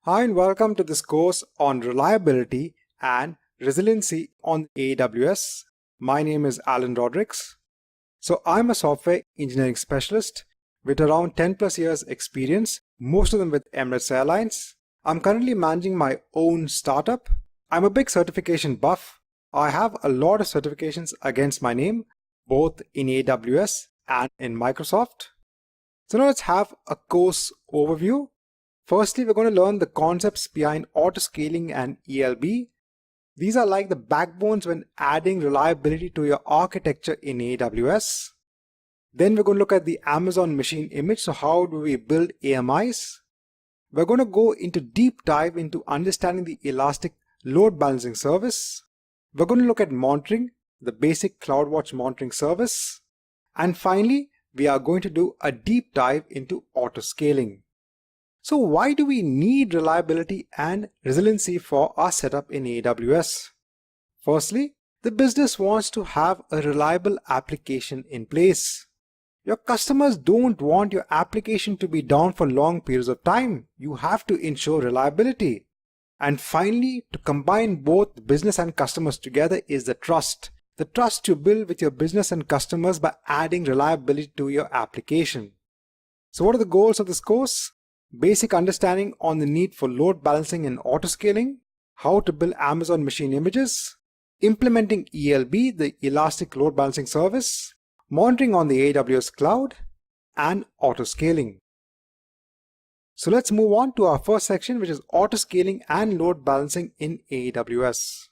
Hi and welcome to this course on reliability and resiliency on AWS. My name is Alan Rodrigues. So I'm a software engineering specialist with around 10 plus years experience, most of them with Emirates Airlines. I'm currently managing my own startup. I'm a big certification buff. I have a lot of certifications against my name, both in AWS and in Microsoft. So now let's have a course overview. Firstly, we're going to learn the concepts behind autoscaling and ELB. These are like the backbones when adding reliability to your architecture in AWS. Then we're going to look at the Amazon machine image. So how do we build AMIs? We're going to go into deep dive into understanding the elastic load balancing service. We're going to look at monitoring, the basic CloudWatch monitoring service. And finally, we are going to do a deep dive into autoscaling. So why do we need reliability and resiliency for our setup in AWS? Firstly, the business wants to have a reliable application in place. Your customers don't want your application to be down for long periods of time. You have to ensure reliability. And finally, to combine both business and customers together is the trust. The trust you build with your business and customers by adding reliability to your application. So what are the goals of this course? Basic understanding on the need for load balancing and autoscaling, how to build Amazon machine images, implementing ELB, the elastic load balancing service, monitoring on the AWS cloud, and autoscaling. So let's move on to our first section, which is autoscaling and load balancing in AWS.